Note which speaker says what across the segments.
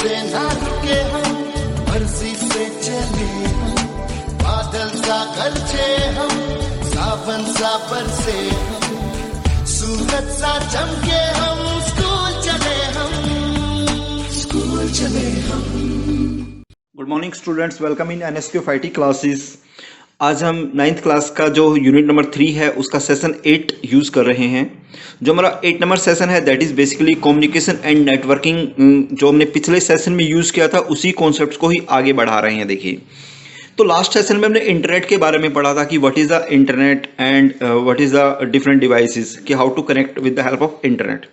Speaker 1: से ना रुके हम, मर्जी से चले हम, बादल सा गरजे हम, सावन सा बरसे हम, सूरज सा चमके हम, स्कूल चले हम।
Speaker 2: Good morning students, welcome in NSQ फाइटी classes. आज हम 9th क्लास का जो यूनिट नंबर 3 है उसका सेशन 8 यूज़ कर रहे हैं। जो हमारा 8 नंबर सेशन है that is basically communication and networking. जो हमने पिछले सेशन में यूज़ किया था उसी कॉन्सेप्ट को ही आगे बढ़ा रहे हैं। देखिए, तो लास्ट सेशन में हमने इंटरनेट के बारे में पढ़ा था कि what is the internet and what is the different devices, कि how to connect with the help of internet.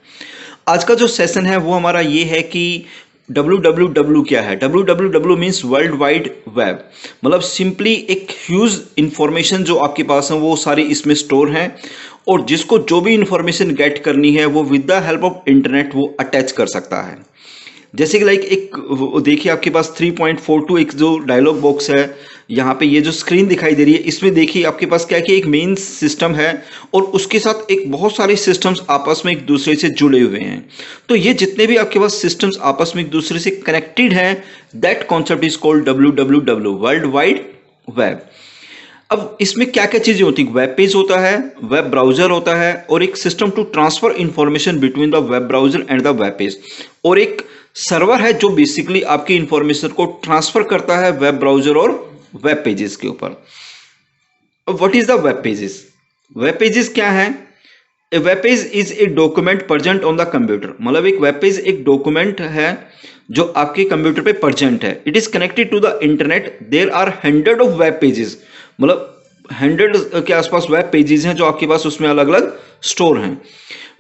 Speaker 2: आज का जो सेशन है वो हमारा ये है कि www क्या है। www means world wide web, मतलब सिंपली एक ह्यूज इंफॉर्मेशन जो आपके पास है वो सारी इसमें स्टोर है, और जिसको जो भी इंफॉर्मेशन गेट करनी है वो with the help of internet वो अटैच कर सकता है। जैसे कि लाइक एक देखिए आपके पास 3.42 एक जो डायलॉग बॉक्स है, यहाँ पे ये जो स्क्रीन दिखाई दे रही है इसमें देखिए आपके पास क्या है कि एक मेन सिस्टम है और उसके साथ एक बहुत सारे सिस्टम्स आपस में एक दूसरे से जुड़े हुए हैं। तो ये जितने भी आपके पास सिस्टम्स आपस में एक दूसरे से कनेक्टेड हैं, that concept is called www, world wide web. अब इसमें क्या क्या चीजें होती है, वेब पेज होता है, वेब ब्राउजर होता है, और एक system to transfer information between the web browser and the web page, और एक सर्वर है जो बेसिकली आपकी इंफॉर्मेशन को ट्रांसफर करता है वेब ब्राउजर और वेब पेजेस के ऊपर। अब what is the web pages? Web pages क्या है? A web page is a document present on the computer, मतलब एक वेब पेज एक डॉक्यूमेंट है जो आपके कंप्यूटर पे प्रेजेंट है। It is connected to the internet, there are hundred of web pages, मतलब 100 के आसपास वेब पेजेस हैं जो आपके पास उसमें अलग अलग स्टोर हैं।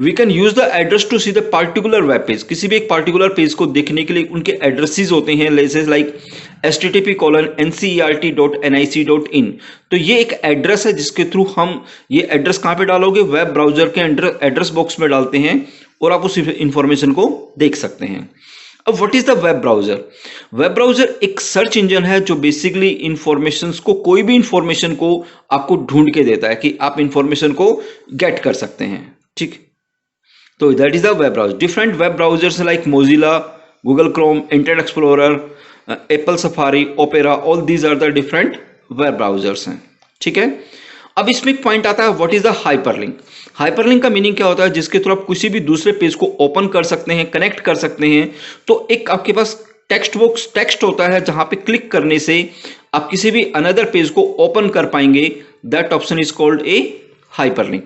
Speaker 2: We can use the address to see the particular web page, किसी भी एक पार्टिकुलर पेज को देखने के लिए उनके एड्रेसेस होते हैं, लाइक http:/ncert.nic.in। तो ये एक एड्रेस है जिसके थ्रू हम ये एड्रेस कहाँ पे डालोगे, वेब ब्राउजर के एड्रेस बॉक्स में डालते हैं और आप उस इंफॉर्मेशन को देख सकते हैं। अब what is the web browser? Web browser एक सर्च इंजन है जो बेसिकली इंफॉर्मेशन को, कोई भी इंफॉर्मेशन को आपको ढूंढ के देता है कि आप इंफॉर्मेशन को गेट कर सकते हैं। ठीक, तो that is the web browser. Different web browsers like Mozilla, Google Chrome, Internet Explorer, Apple Safari, Opera, all these are the different web browsers हैं। ठीक है, अब इसमें एक पॉइंट आता है what is the hyperlink. Hyperlink का मीनिंग क्या होता है? जिसके थ्रू आप किसी भी दूसरे पेज को ओपन कर सकते हैं, कनेक्ट कर सकते हैं। तो एक आपके पास टेक्स्ट बॉक्स टेक्स्ट होता है जहां पे क्लिक करने से आप किसी भी अनदर पेज को ओपन कर पाएंगे, that option is called a hyperlink.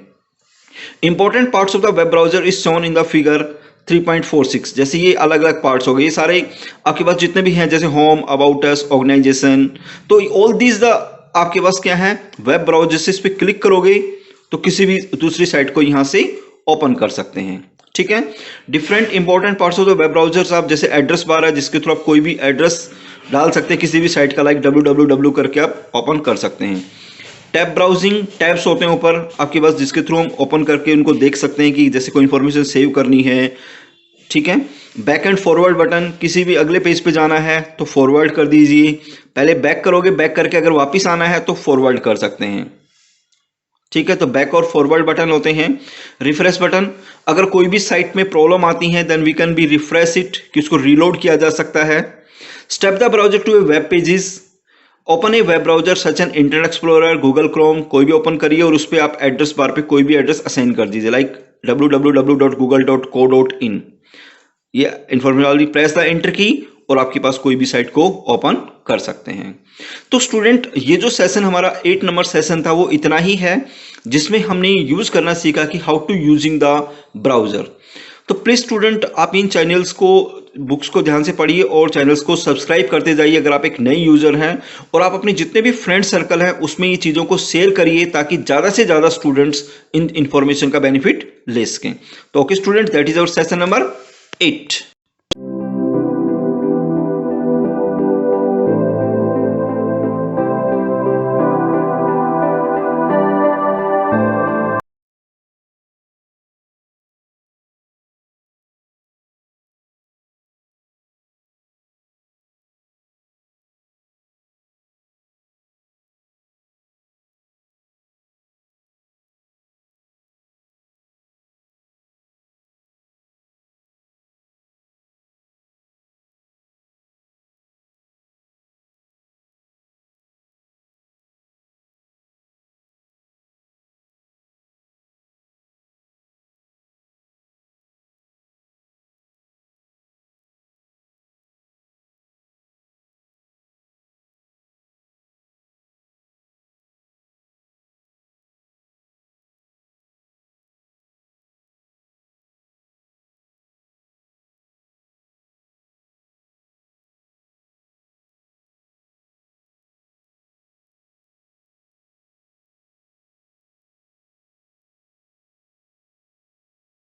Speaker 2: Important parts of the web browser is shown in the figure 3.46। जैसे ये अलग अलग पार्ट्स हो गए, ये सारे आपके पास जितने भी हैं, जैसे होम, अबाउट अस, ऑर्गेनाइजेशन, तो ऑल दीज द आपके पास क्या है, वेब ब्राउजर से इस पे क्लिक करोगे तो किसी भी दूसरी साइट को यहां से ओपन कर सकते हैं। ठीक है, different important parts of the web browsers, आप जैसे एड्रेस बार है जिसके थ्रू आप कोई भी एड्रेस डाल सकते हैं किसी भी साइट का, लाइक www करके आप ओपन कर सकते हैं। टैब ब्राउजिंग, टैब्स होते हैं ऊपर आपके पास जिसके थ्रू हम ओपन करके उनको देख सकते हैं कि जैसे कोई इंफॉर्मेशन सेव करनी है। ठीक है, बैक एंड फॉरवर्ड बटन, किसी भी अगले पेज पे जाना है तो फॉरवर्ड कर दीजिए, पहले बैक करोगे, बैक करके अगर वापस आना है तो फॉरवर्ड कर सकते हैं। ठीक है, तो बैक और फॉरवर्ड बटन होते हैं। रिफ्रेश बटन, अगर कोई भी साइट में प्रॉब्लम आती है then we can be refresh it, कि उसको रीलोड किया जा सकता है। Step the browser to a web pages, open a web browser such an Internet Explorer, Google Chrome, कोई भी ओपन करिए और उस पर आप एड्रेस बार पे कोई भी एड्रेस असाइन कर दीजिए, लाइक www.google.co.in। ये इंफॉर्मेशन, प्रेस द एंटर की और आपके पास कोई भी साइट को ओपन कर सकते हैं। तो स्टूडेंट, ये जो सेशन हमारा 8 नंबर सेशन था वो इतना ही है, जिसमें हमने यूज करना सीखा कि how to using the browser. तो प्लीज स्टूडेंट, आप इन चैनल्स को, बुक्स को ध्यान से पढ़िए और चैनल्स को सब्सक्राइब करते जाइए अगर आप एक नए यूजर हैं, और आप अपने जितने भी फ्रेंड सर्कल हैं उसमें ये चीज़ों को शेयर करिए ताकि ज़्यादा से ज़्यादा स्टूडेंट्स इन इंफॉर्मेशन का बेनिफिट ले सकें। तो okay student, that is our session number 8।